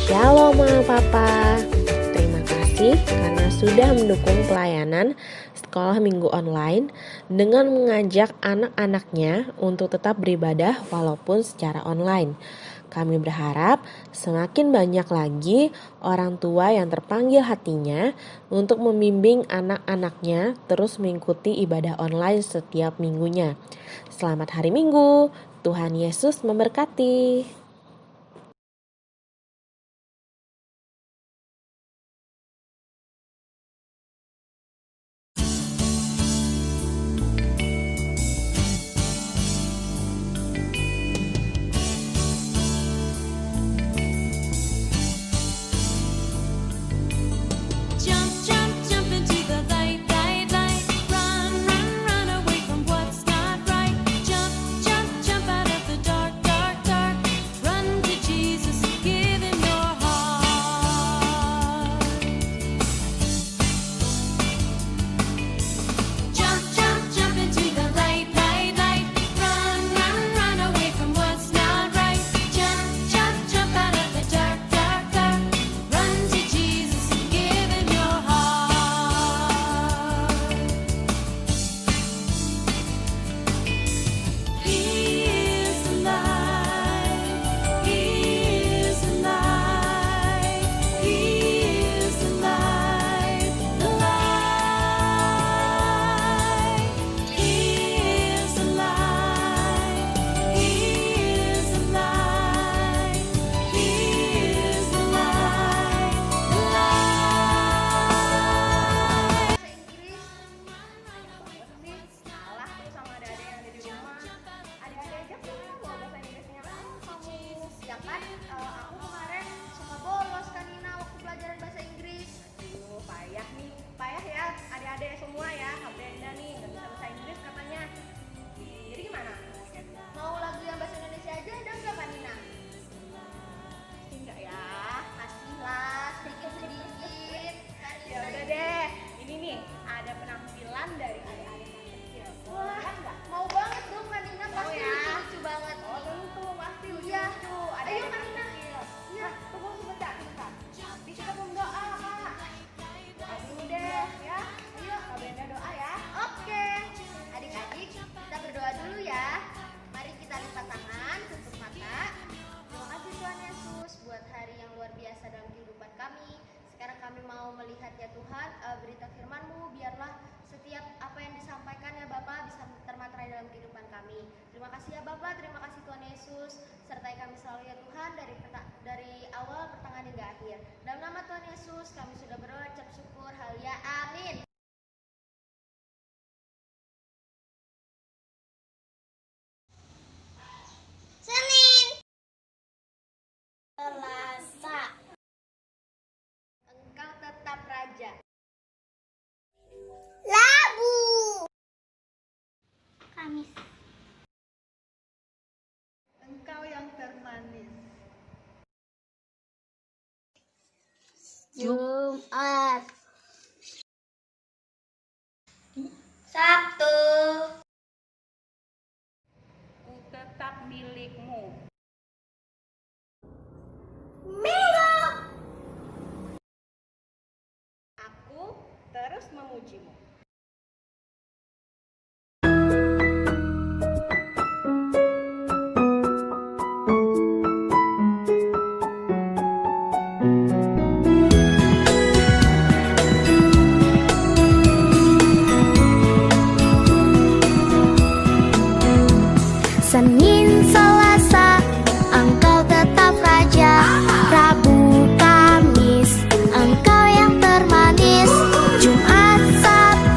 Shalom Mama Papa. Terima kasih karena sudah mendukung pelayanan sekolah minggu online dengan mengajak anak-anaknya untuk tetap beribadah walaupun secara online. Kami berharap semakin banyak lagi orang tua yang terpanggil hatinya untuk membimbing anak-anaknya terus mengikuti ibadah online setiap minggunya. Selamat hari Minggu, Tuhan Yesus memberkati. Melihat ya Tuhan berita firman-Mu, biarlah setiap apa yang disampaikan ya Bapa bisa termaterai dalam kehidupan kami. Terima kasih ya Bapa, terima kasih Tuhan Yesus, sertai kami selalu ya Tuhan dari awal pertengahan hingga akhir. Dalam nama Tuhan Yesus kami sudah berdoa, ucap syukur, haleluya, amin. Senin, Selasa, Engkau tetap Raja. Rabu, Kamis, Engkau yang termanis. Jumat, Sabtu, ku tetap milik-Mu. Minggu, aku terus memuji-Mu. Senin, Selasa, Engkau tetap Raja. Rabu, Kamis, Engkau yang termanis. Jumat, Sabtu,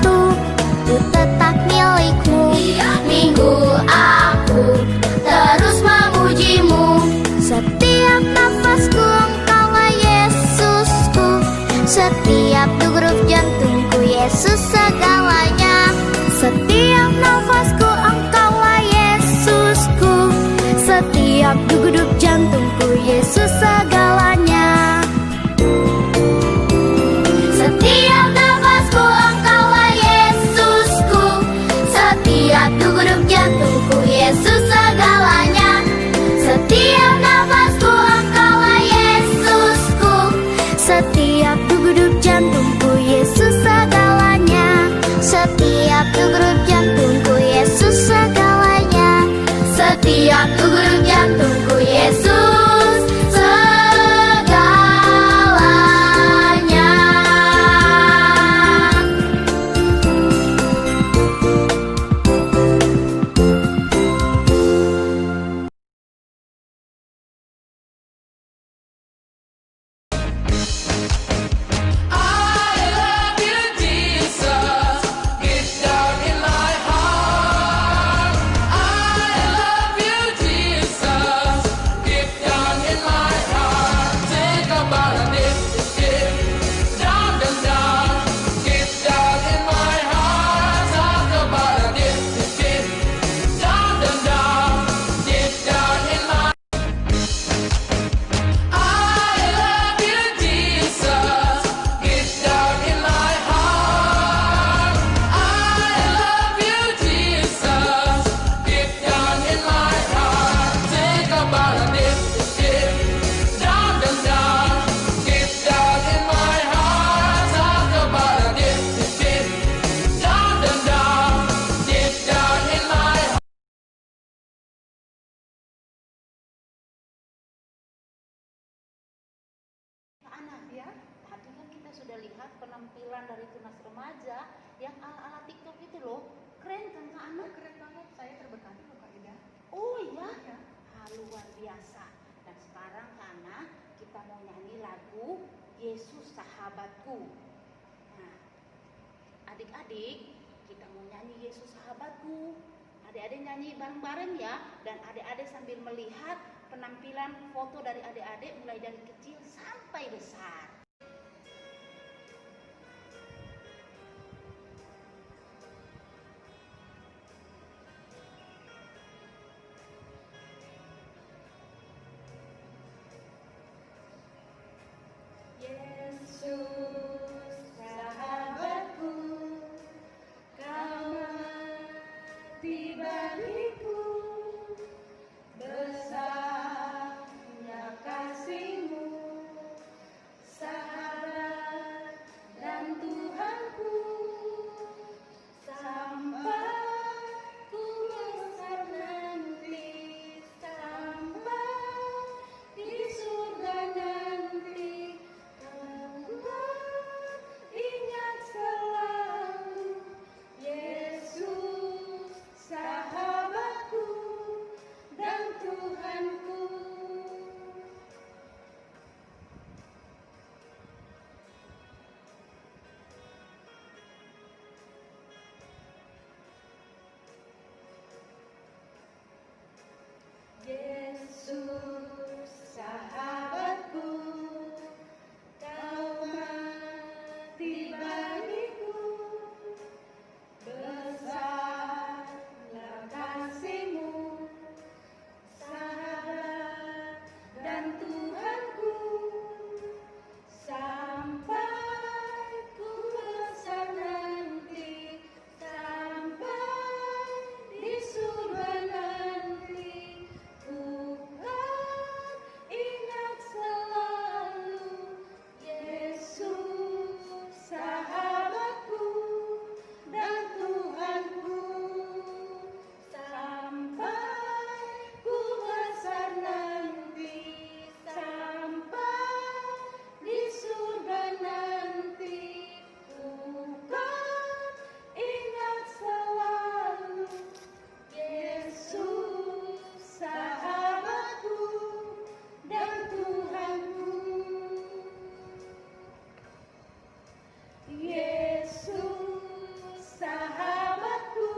anak-anak. Keren banget, saya terberkati loh Kak Ida. Oh iya, Ya. luar biasa. Dan sekarang karena kita mau nyanyi lagu Yesus Sahabatku. Nah, adik-adik, kita mau nyanyi Yesus Sahabatku. Adik-adik nyanyi bareng-bareng ya. Dan adik-adik sambil melihat penampilan foto dari adik-adik mulai dari kecil sampai besar. Yesus sahabatku, kau mati bagiku, besarnya kasih-Mu, sahabat dan Tuhanku, sampai ku besar nanti, sampai di surga nanti. Ingat selalu Yesus sahabatku dan Tuhanku. Yesus sahabatku, kau mati bagiku, besarlah kasih-Mu, sahabat dan Tuhanku, sampai ku besar nanti, sampai di surga nanti. Tuhan, ingat selalu Yesus sahabatku dan Tuhanku, sampai ku besar nanti, sampai di surga nanti. Tuhan, ingat selalu Yesus sahabatku dan Tuhanku. Yesus sahabatku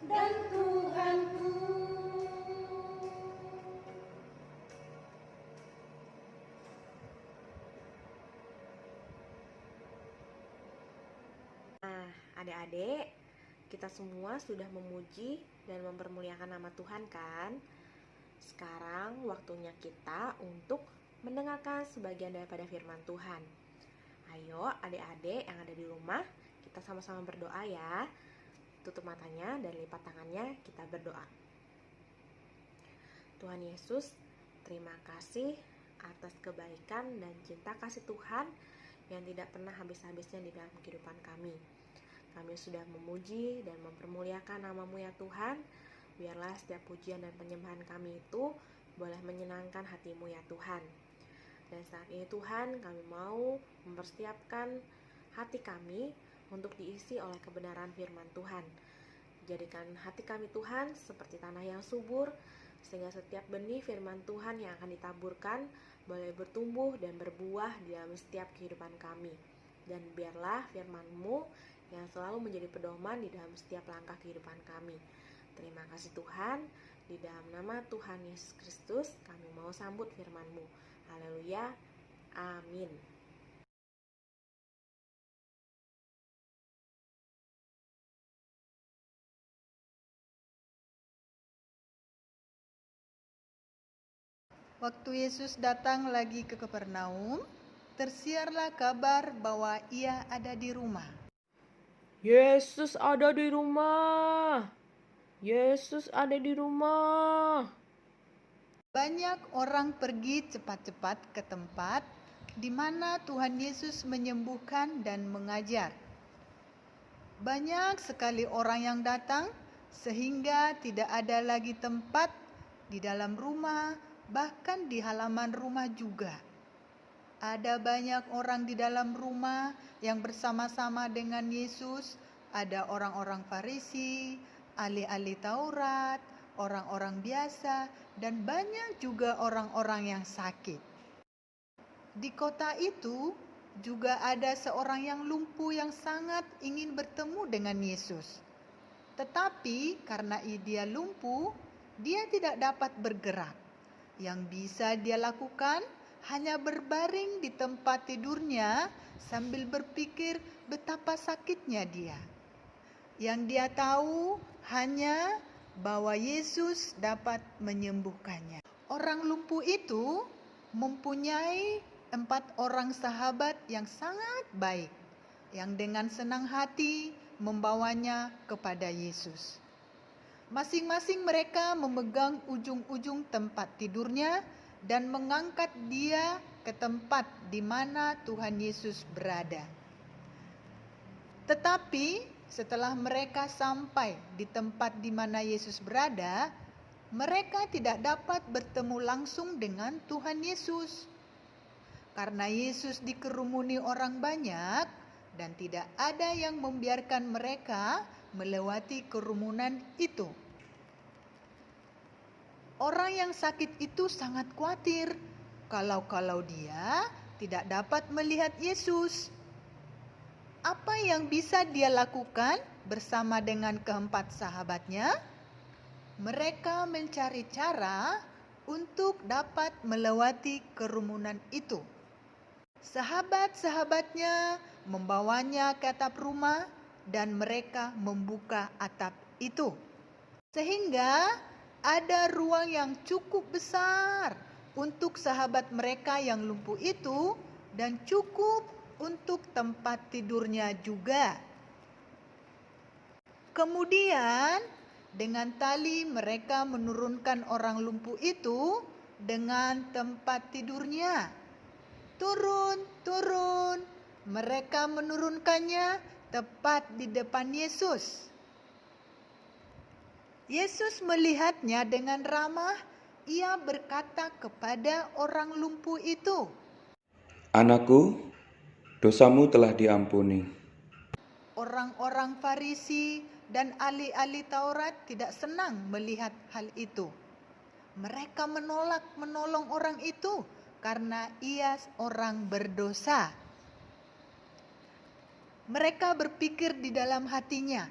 dan Tuhanku. Nah, adik-adik, kita semua sudah memuji dan mempermuliakan nama Tuhan kan? Sekarang waktunya kita untuk mendengarkan sebagian daripada firman Tuhan. Ayo adik-adik yang ada di rumah, kita sama-sama berdoa ya. Tutup matanya dan lipat tangannya, kita berdoa. Tuhan Yesus, terima kasih atas kebaikan dan cinta kasih Tuhan yang tidak pernah habis-habisnya di dalam kehidupan kami. Kami sudah memuji dan mempermuliakan nama-Mu ya Tuhan. Biarlah setiap pujian dan penyembahan kami itu boleh menyenangkan hati-Mu ya Tuhan. Dan saat ini Tuhan, kami mau mempersiapkan hati kami untuk diisi oleh kebenaran firman Tuhan. Jadikan hati kami Tuhan seperti tanah yang subur, sehingga setiap benih firman Tuhan yang akan ditaburkan boleh bertumbuh dan berbuah di dalam setiap kehidupan kami. Dan biarlah firman-Mu yang selalu menjadi pedoman di dalam setiap langkah kehidupan kami. Terima kasih Tuhan, di dalam nama Tuhan Yesus Kristus kami mau sambut firman-Mu. Haleluya, amin. Waktu Yesus datang lagi ke Kapernaum, tersiarlah kabar bahwa Ia ada di rumah. Yesus ada di rumah. Yesus ada di rumah. Banyak orang pergi cepat-cepat ke tempat di mana Tuhan Yesus menyembuhkan dan mengajar. Banyak sekali orang yang datang sehingga tidak ada lagi tempat di dalam rumah, bahkan di halaman rumah juga. Ada banyak orang di dalam rumah yang bersama-sama dengan Yesus. Ada orang-orang Farisi, ahli-ahli Taurat, orang-orang biasa, dan banyak juga orang-orang yang sakit. Di kota itu juga ada seorang yang lumpuh yang sangat ingin bertemu dengan Yesus. Tetapi karena dia lumpuh, dia tidak dapat bergerak. Yang bisa dia lakukan hanya berbaring di tempat tidurnya sambil berpikir betapa sakitnya dia. Yang dia tahu hanya bahwa Yesus dapat menyembuhkannya. Orang lumpuh itu mempunyai 4 orang sahabat yang sangat baik, yang dengan senang hati membawanya kepada Yesus. Masing-masing mereka memegang ujung-ujung tempat tidurnya dan mengangkat dia ke tempat di mana Tuhan Yesus berada. Tetapi setelah mereka sampai di tempat di mana Yesus berada, mereka tidak dapat bertemu langsung dengan Tuhan Yesus. Karena Yesus dikerumuni orang banyak dan tidak ada yang membiarkan mereka melewati kerumunan itu. Orang yang sakit itu sangat khawatir kalau dia tidak dapat melihat Yesus. Apa yang bisa dia lakukan bersama dengan keempat sahabatnya? Mereka mencari cara untuk dapat melewati kerumunan itu. Sahabat-sahabatnya membawanya ke atap rumah dan mereka membuka atap itu. Sehingga ada ruang yang cukup besar untuk sahabat mereka yang lumpuh itu dan cukup untuk tempat tidurnya juga. Kemudian dengan tali mereka menurunkan orang lumpuh itu dengan tempat tidurnya. Turun. Mereka menurunkannya tepat di depan Yesus. Yesus melihatnya dengan ramah. Ia berkata kepada orang lumpuh itu, "Anakku, dosamu telah diampuni." Orang-orang Farisi dan ahli-ahli Taurat tidak senang melihat hal itu. Mereka menolak menolong orang itu karena ia orang berdosa. Mereka berpikir di dalam hatinya,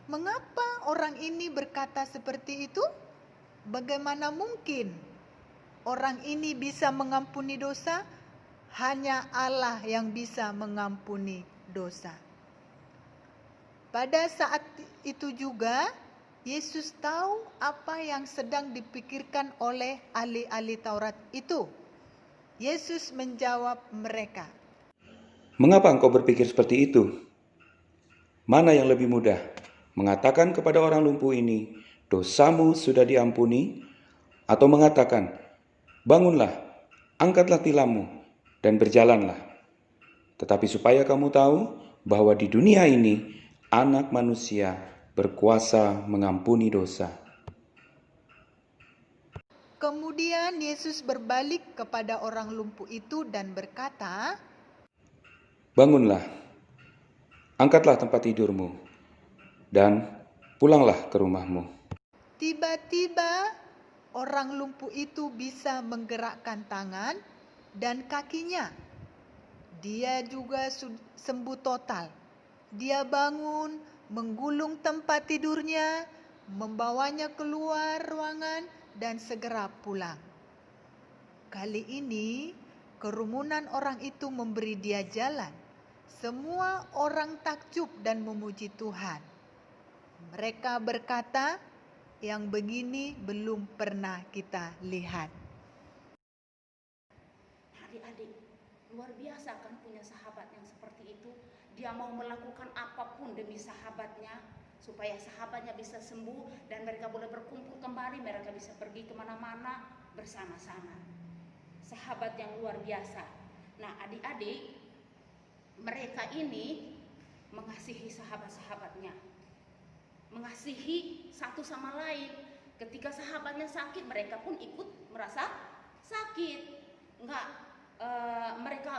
mengapa orang ini berkata seperti itu? Bagaimana mungkin orang ini bisa mengampuni dosa? Hanya Allah yang bisa mengampuni dosa. Pada saat itu juga, Yesus tahu apa yang sedang dipikirkan oleh ahli-ahli Taurat itu. Yesus menjawab mereka, "Mengapa engkau berpikir seperti itu? Mana yang lebih mudah, mengatakan kepada orang lumpuh ini, 'Dosamu sudah diampuni,' atau mengatakan, 'Bangunlah, angkatlah tilammu, dan berjalanlah'? Tetapi supaya kamu tahu bahwa di dunia ini Anak Manusia berkuasa mengampuni dosa." Kemudian Yesus berbalik kepada orang lumpuh itu dan berkata, "Bangunlah, angkatlah tempat tidurmu, dan pulanglah ke rumahmu." Tiba-tiba orang lumpuh itu bisa menggerakkan tangan dan kakinya. Dia juga sembuh total. Dia bangun, menggulung tempat tidurnya, membawanya keluar ruangan dan segera pulang. Kali ini kerumunan orang itu memberi dia jalan. Semua orang takjub dan memuji Tuhan. Mereka berkata, yang begini belum pernah kita lihat. Adik-adik, luar biasa kan punya sahabat yang seperti itu. Dia mau melakukan apapun demi sahabatnya, supaya sahabatnya bisa sembuh dan mereka boleh berkumpul kembali, mereka bisa pergi kemana-mana bersama-sama. Sahabat yang luar biasa. Nah, adik-adik, mereka ini mengasihi sahabat-sahabatnya, mengasihi satu sama lain. Ketika sahabatnya sakit, mereka pun ikut merasa sakit. Mereka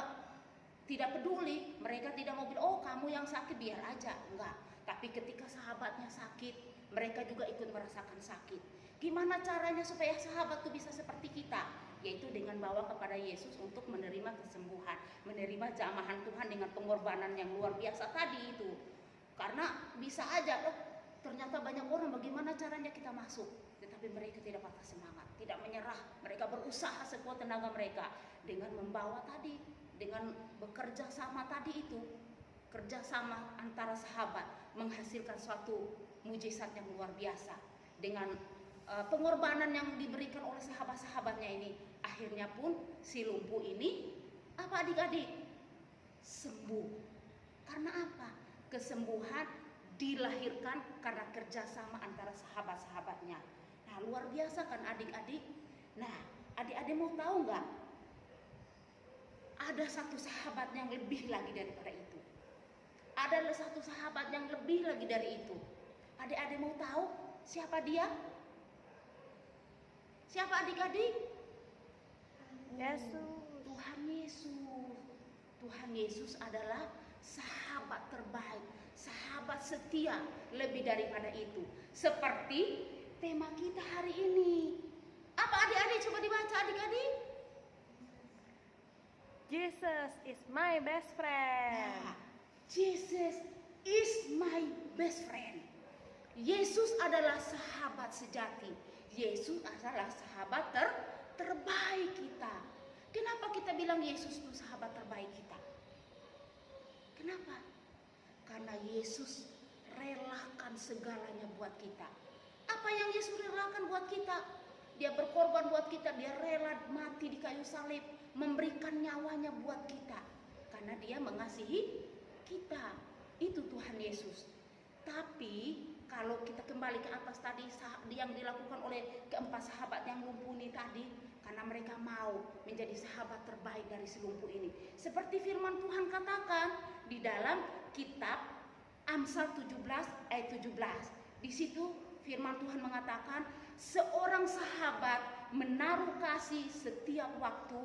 tidak peduli, mereka tidak mau bilang, "Oh, kamu yang sakit biar aja." Enggak, Tapi ketika sahabatnya sakit, mereka juga ikut merasakan sakit. Gimana caranya supaya sahabat itu bisa seperti kita? Yaitu dengan bawa kepada Yesus untuk menerima kesembuhan, menerima jamahan Tuhan dengan pengorbanan yang luar biasa tadi itu. Karena bisa aja, ternyata banyak orang, bagaimana caranya kita masuk? Tetapi mereka tidak patah semangat, tidak menyerah. Mereka berusaha sekuat tenaga mereka dengan membawa tadi, dengan bekerja sama tadi itu. Kerjasama antara sahabat menghasilkan suatu mujizat yang luar biasa. Dengan pengorbanan yang diberikan oleh sahabat-sahabatnya ini, akhirnya pun si lumpuh ini apa adik-adik? Sembuh. Karena apa? Kesembuhan dilahirkan karena kerjasama antara sahabat-sahabatnya. Nah, luar biasa kan adik-adik? Nah, adik-adik mau tahu nggak? Ada satu sahabat yang lebih lagi daripada itu. Ada satu sahabat yang lebih lagi dari itu. Adik-adik mau tahu siapa dia? Siapa adik-adik? Yesus. Tuhan Yesus. Tuhan Yesus adalah sahabat terbaik, sahabat setia, lebih daripada itu. Seperti tema kita hari ini. Apa adik-adik? Coba dibaca adik-adik. Jesus is my best friend. Nah, Jesus is my best friend. Yesus adalah sahabat sejati. Yesus adalah sahabat terbaik kita. Kenapa kita bilang Yesus itu sahabat terbaik kita? Kenapa? Karena Yesus relakan segalanya buat kita. Apa yang Yesus relakan buat kita? Dia berkorban buat kita. Dia rela mati di kayu salib, memberikan nyawanya buat kita. Karena dia mengasihi kita. Itu Tuhan Yesus. Tapi kalau kita kembali ke atas tadi yang dilakukan oleh keempat sahabat yang lumpuh ini tadi, karena mereka mau menjadi sahabat terbaik dari si lumpuh ini. Seperti firman Tuhan katakan di dalam kitab Amsal 17 ayat 17. Di situ firman Tuhan mengatakan, seorang sahabat menaruh kasih setiap waktu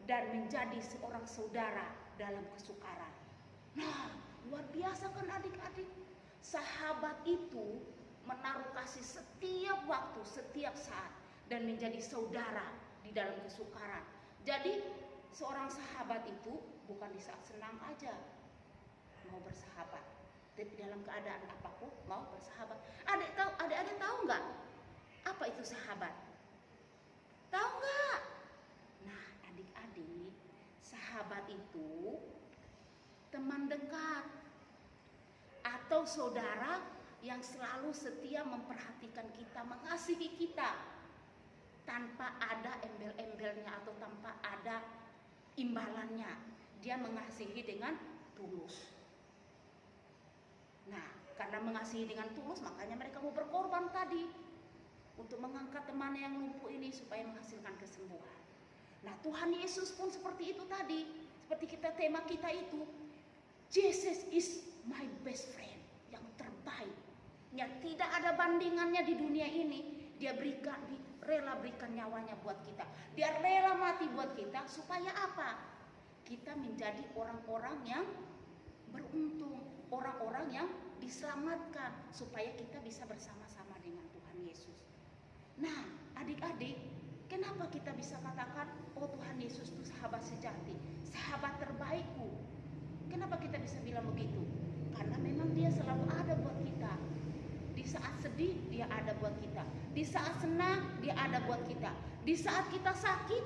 dan menjadi seorang saudara dalam kesukaran. Nah, luar biasa kan adik-adik? Sahabat itu menaruh kasih setiap waktu, setiap saat, dan menjadi saudara di dalam kesukaran. Jadi seorang sahabat itu bukan di saat senang aja mau bersahabat, tapi dalam keadaan apapun mau bersahabat. Adik-adik tahu nggak apa itu sahabat? Tahu nggak? Nah, adik-adik, sahabat itu teman dekat atau saudara yang selalu setia memperhatikan kita, mengasihi kita tanpa ada embel-embelnya atau tanpa ada imbalannya. Dia mengasihi dengan tulus. Nah, karena mengasihi dengan tulus, makanya mereka mau berkorban tadi untuk mengangkat temannya yang lumpuh ini supaya menghasilkan kesembuhan. Nah, Tuhan Yesus pun seperti itu tadi, seperti tema kita itu. Jesus is my best friend, yang terbaik, yang tidak ada bandingannya di dunia ini. Dia rela berikan nyawanya buat kita. Dia rela mati buat kita supaya apa? Kita menjadi orang-orang yang beruntung, orang-orang yang diselamatkan supaya kita bisa bersama-sama dengan Tuhan Yesus. Nah, adik-adik, kenapa kita bisa katakan, oh Tuhan Yesus itu sahabat sejati, sahabat terbaikku? Kenapa kita bisa bilang begitu? Karena memang dia selalu ada buat kita. Di saat sedih, dia ada buat kita. Di saat senang, dia ada buat kita. Di saat kita sakit,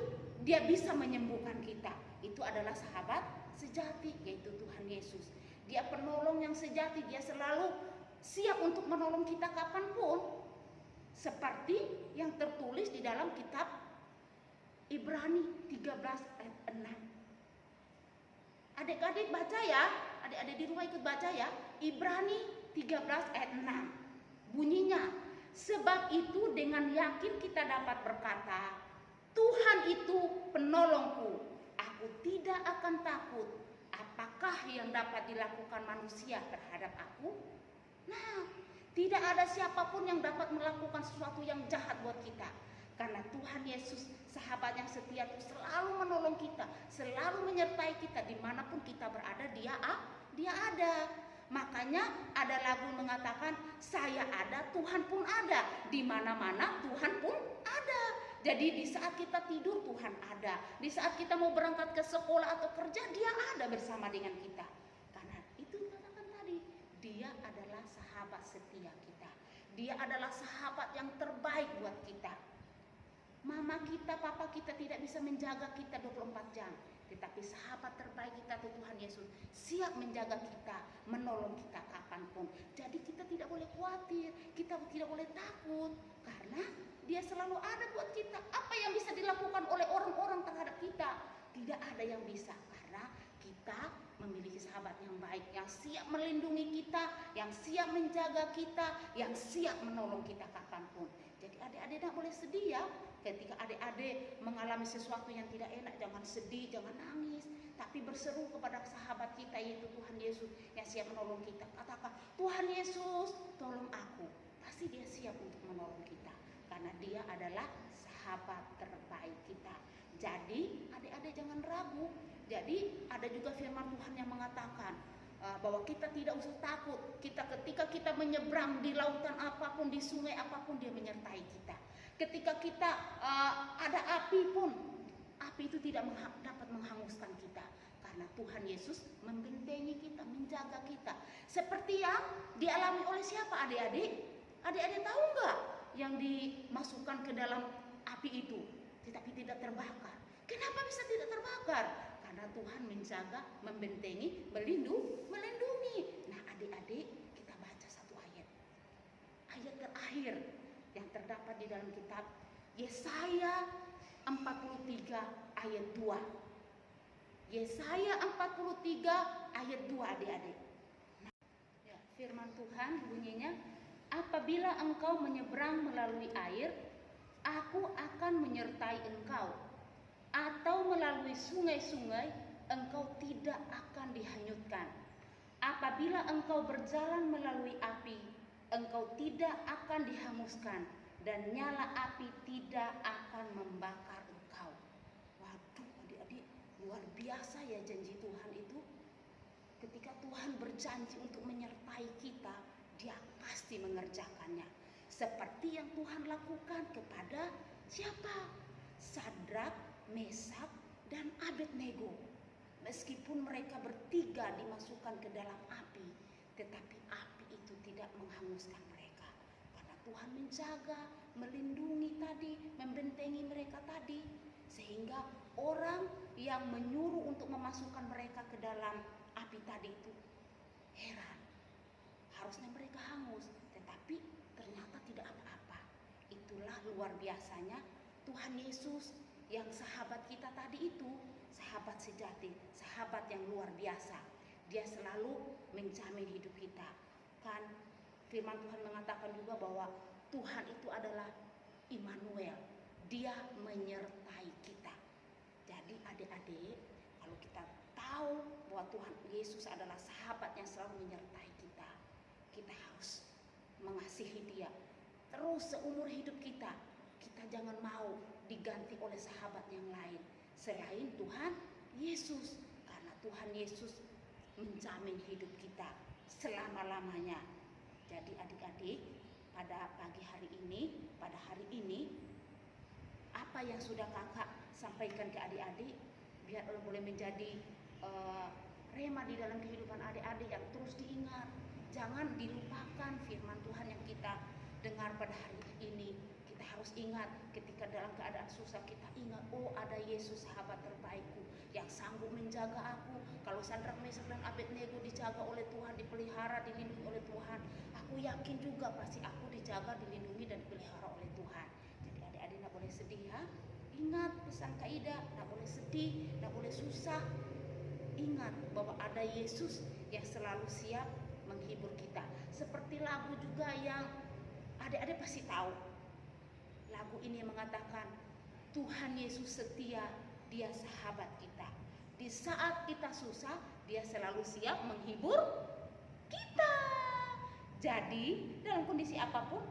dia bisa menyembuhkan kita. Itu adalah sahabat sejati, yaitu Tuhan Yesus. Dia penolong yang sejati. Dia selalu siap untuk menolong kita kapanpun. Seperti yang tertulis di dalam kitab Ibrani 13 ayat 6. Adik-adik baca ya, adik-adik di rumah ikut baca ya. Ibrani 13 ayat 6. Bunyinya, sebab itu dengan yakin kita dapat berkata, Tuhan itu penolongku, aku tidak akan takut. Apakah yang dapat dilakukan manusia terhadap aku? Nah, tidak ada siapapun yang dapat melakukan sesuatu yang jahat buat kita. Karena Tuhan Yesus, sahabat yang setia itu selalu menolong kita, selalu menyertai kita dimanapun kita berada, dia ada. Makanya ada lagu mengatakan saya ada, Tuhan pun ada. Di mana-mana Tuhan pun ada. Jadi di saat kita tidur Tuhan ada. Di saat kita mau berangkat ke sekolah atau kerja, Dia ada bersama dengan kita. Karena itu dikatakan tadi, Dia adalah sahabat setia kita. Dia adalah sahabat yang terbaik buat kita. Mama kita, papa kita tidak bisa menjaga kita 24 jam. Tetapi sahabat terbaik kita itu Tuhan Yesus siap menjaga kita, menolong kita kapanpun. Jadi kita tidak boleh khawatir, kita tidak boleh takut. Karena Dia selalu ada buat kita. Apa yang bisa dilakukan oleh orang-orang terhadap kita? Tidak ada yang bisa. Karena kita memiliki sahabat yang baik, yang siap melindungi kita, yang siap menjaga kita, yang siap menolong kita kapanpun. Jadi adik-adik tidak boleh sedih ya. Ketika adik-adik mengalami sesuatu yang tidak enak, jangan sedih, jangan nangis. Tapi berseru kepada sahabat kita yaitu Tuhan Yesus yang siap menolong kita. Katakan, Tuhan Yesus tolong aku. Pasti Dia siap untuk menolong kita. Karena Dia adalah sahabat terbaik kita. Jadi adik-adik jangan ragu. Jadi ada juga firman Tuhan yang mengatakan bahwa kita tidak usah takut. Ketika kita menyeberang di lautan apapun, di sungai apapun, Dia menyertai kita. Ketika kita ada api pun, api itu tidak dapat menghanguskan kita. Karena Tuhan Yesus membentengi kita, menjaga kita. Seperti yang dialami oleh siapa adik-adik? Adik-adik tahu nggak yang dimasukkan ke dalam api itu, tetapi tidak terbakar? Kenapa bisa tidak terbakar? Karena Tuhan menjaga, membentengi, melindungi. Nah adik-adik, kita baca satu ayat. Ayat terakhir yang terdapat di dalam kitab Yesaya 43 ayat 2. Yesaya 43 ayat 2 adik-adik. Nah, ya, firman Tuhan bunyinya, apabila engkau menyeberang melalui air, aku akan menyertai engkau. Atau melalui sungai-sungai, engkau tidak akan dihanyutkan. Apabila engkau berjalan melalui api, engkau tidak akan dihanguskan, dan nyala api tidak akan membakar engkau. Waduh adik-adik, luar biasa ya janji Tuhan itu. Ketika Tuhan berjanji untuk menyertai kita, Dia pasti mengerjakannya. Seperti yang Tuhan lakukan kepada siapa? Sadrak, Mesak, dan Abednego. Meskipun mereka bertiga dimasukkan ke dalam api, tetapi api itu tidak menghanguskan mereka. Karena Tuhan menjaga, melindungi tadi, membentengi mereka tadi. Sehingga orang yang menyuruh untuk memasukkan mereka ke dalam api tadi itu heran. Harusnya mereka hangus, tetapi ternyata tidak apa-apa. Itulah luar biasanya Tuhan Yesus yang sahabat kita tadi itu, sahabat sejati, sahabat yang luar biasa. Dia selalu menjamin hidup kita. Kan firman Tuhan mengatakan juga bahwa Tuhan itu adalah Immanuel. Dia menyertai kita. Jadi adik-adik, kalau kita tahu bahwa Tuhan Yesus adalah sahabat yang selalu menyertai kita, kita harus mengasihi Dia. Terus seumur hidup kita, kita jangan mau diganti oleh sahabat yang lain selain Tuhan Yesus. Karena Tuhan Yesus menjamin hidup kita selama-lamanya. Jadi adik-adik, pada pagi hari ini, pada hari ini, apa yang sudah kakak sampaikan ke adik-adik, biar boleh menjadi rema di dalam kehidupan adik-adik yang terus diingat. Jangan dilupakan firman Tuhan yang kita dengar pada hari ini. Kita harus ingat ketika dalam keadaan susah, kita ingat, oh ada Yesus sahabat terbaikku yang sanggup menjaga aku. Kalau Sadrak, Mesak, dan Abednego dijaga oleh Tuhan, dipelihara, dilindungi oleh Tuhan, aku yakin juga pasti aku dijaga, dilindungi, dan dipelihara oleh Tuhan. Jadi adik-adik tidak boleh sedih ya. Ingat pesan Kaidah, tidak boleh sedih, tidak boleh susah. Ingat bahwa ada Yesus yang selalu siap menghibur kita. Seperti lagu juga yang adik-adik pasti tahu. Lagu ini mengatakan Tuhan Yesus setia, Dia sahabat kita. Di saat kita susah, Dia selalu siap menghibur kita. Jadi dalam kondisi apapun,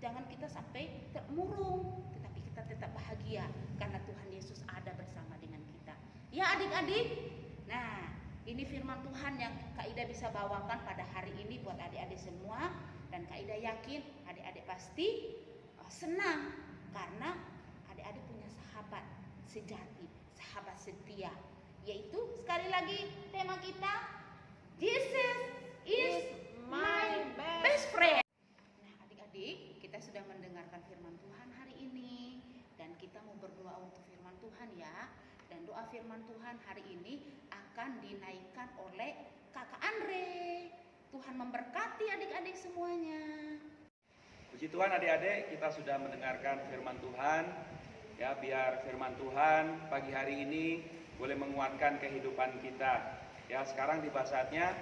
jangan kita sampai termurung, tetapi kita tetap bahagia karena Tuhan Yesus ada bersama dengan kita. Ya adik-adik. Nah, ini firman Tuhan yang Kak Ida bisa bawakan pada hari ini buat adik-adik semua. Dan Kak Ida yakin adik-adik pasti senang karena adik-adik punya sahabat sejati, sahabat setia. Yaitu sekali lagi tema kita, Jesus is my best friend. Nah adik-adik, kita sudah mendengarkan firman Tuhan hari ini. Dan kita mau berdoa untuk firman Tuhan ya. Dan doa firman Tuhan hari ini akan dinaikkan oleh Kakak Andre. Tuhan memberkati adik-adik semuanya. Puji Tuhan adik-adik, kita sudah mendengarkan firman Tuhan. Ya, biar firman Tuhan pagi hari ini boleh menguatkan kehidupan kita. Ya, sekarang tiba saatnya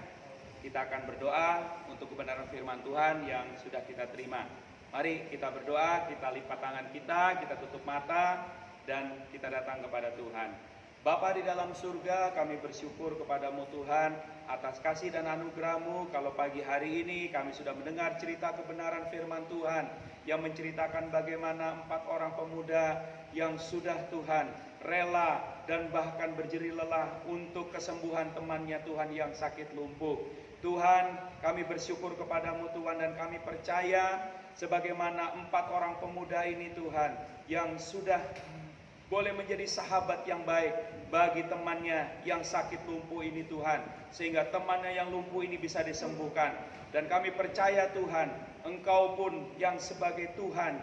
kita akan berdoa untuk kebenaran firman Tuhan yang sudah kita terima. Mari kita berdoa, kita lipat tangan kita tutup mata, dan kita datang kepada Tuhan. Bapa di dalam surga, kami bersyukur kepadamu Tuhan atas kasih dan anugerah-Mu. Kalau pagi hari ini kami sudah mendengar cerita kebenaran firman Tuhan yang menceritakan bagaimana 4 orang pemuda yang sudah Tuhan rela dan bahkan berjerih lelah untuk kesembuhan temannya Tuhan yang sakit lumpuh. Tuhan, kami bersyukur kepadamu Tuhan, dan kami percaya sebagaimana 4 orang pemuda ini Tuhan yang sudah boleh menjadi sahabat yang baik bagi temannya yang sakit lumpuh ini Tuhan, sehingga temannya yang lumpuh ini bisa disembuhkan. Dan kami percaya Tuhan, Engkau pun yang sebagai Tuhan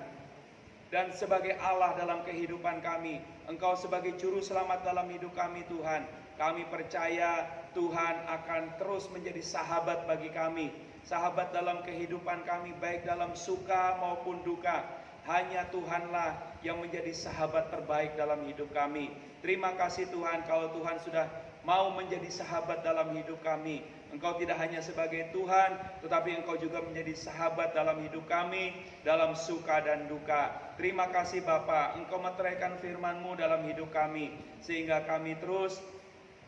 dan sebagai Allah dalam kehidupan kami, Engkau sebagai juru selamat dalam hidup kami Tuhan. Kami percaya Tuhan akan terus menjadi sahabat bagi kami, sahabat dalam kehidupan kami baik dalam suka maupun duka. Hanya Tuhanlah yang menjadi sahabat terbaik dalam hidup kami. Terima kasih Tuhan, kalau Tuhan sudah mau menjadi sahabat dalam hidup kami. Engkau tidak hanya sebagai Tuhan, tetapi Engkau juga menjadi sahabat dalam hidup kami, dalam suka dan duka. Terima kasih Bapa, Engkau meteraikan firman-Mu dalam hidup kami, sehingga kami terus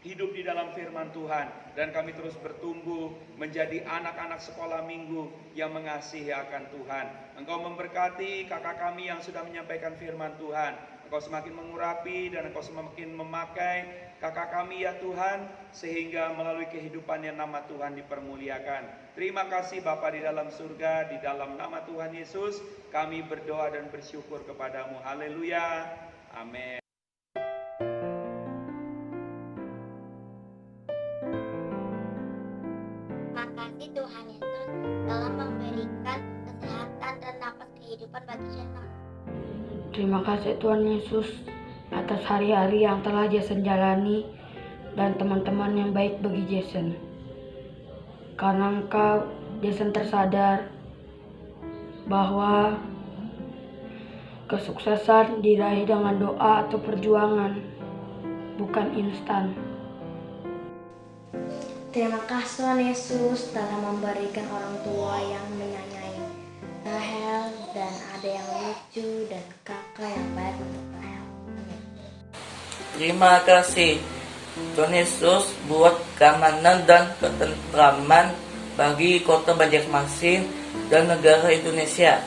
hidup di dalam firman Tuhan, dan kami terus bertumbuh menjadi anak-anak sekolah minggu yang mengasihi akan Tuhan. Engkau memberkati kakak kami yang sudah menyampaikan firman Tuhan. Engkau semakin mengurapi dan Engkau semakin memakai kakak kami ya Tuhan, sehingga melalui kehidupannya nama Tuhan dipermuliakan. Terima kasih Bapa di dalam surga, di dalam nama Tuhan Yesus kami berdoa dan bersyukur kepadamu. Haleluya. Amin. Makasih Tuhan Yesus telah memberikan kesehatan dan napas kehidupan bagi Jason. Terima kasih Tuhan Yesus atas hari-hari yang telah Jason jalani dan teman-teman yang baik bagi Jason. Karena Engkau, Jason tersadar bahwa kesuksesan diraih dengan doa atau perjuangan, bukan instan. Terima kasih Tuhan Yesus telah memberikan orang tua yang menyayangi Rahel, dan ada yang lucu dan kakak yang baik untuk Rahel. Terima kasih Tuhan Yesus buat keamanan dan ketentraman bagi kota Banjarmasin dan negara Indonesia.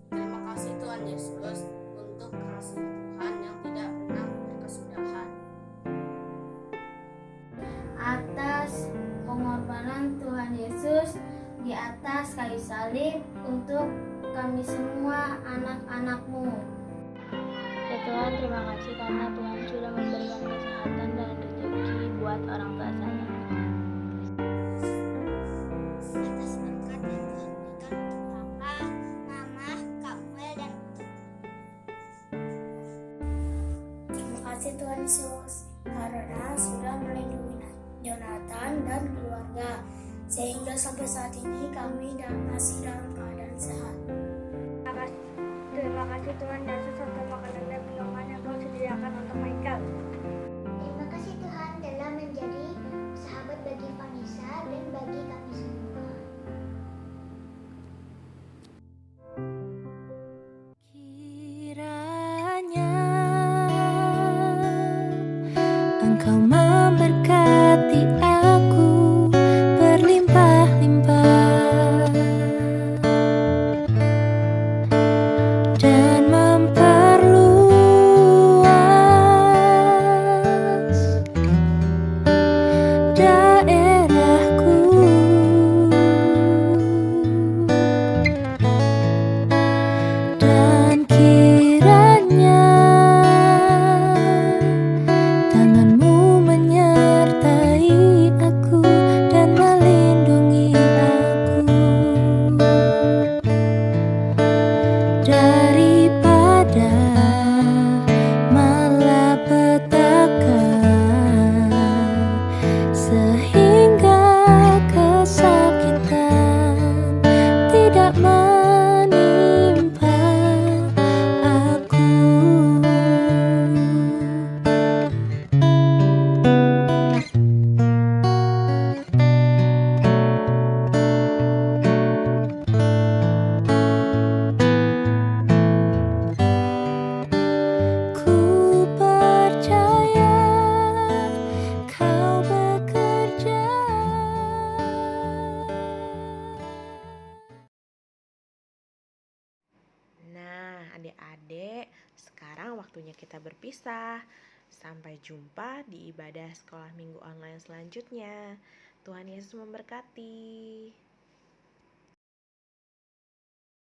Terima kasih Tuhan Yesus untuk kasih Tuhan yang tidak pernah berkesudahan. Atas pengorbanan Tuhan Yesus di atas kayu salib untuk kami semua anak-anak-Mu. Ya Tuhan, terima kasih karena Tuhan sudah memberikan kesehatan dan rezeki buat orang tua saya. Atas berkat yang Tuhan berikan untuk Papa, Mama, Kak Mel, dan Terima kasih Tuhan Yesus karena sudah melindungi Jonathan dan keluarga, sehingga sampai saat ini kami masih dalam keadaan sehat. Terima kasih Tuhan Yesus untuk makanan dan minuman yang Kau sediakan untuk Michael. terima kasih Tuhan telah menjadi sahabat bagi Vanessa dan bagi kami semua. Kiranya Engkau memberkati aku berlimpah-limpah dan memperluas adik-adik, sekarang waktunya kita berpisah. Sampai jumpa di ibadah sekolah minggu online selanjutnya. Tuhan Yesus memberkati.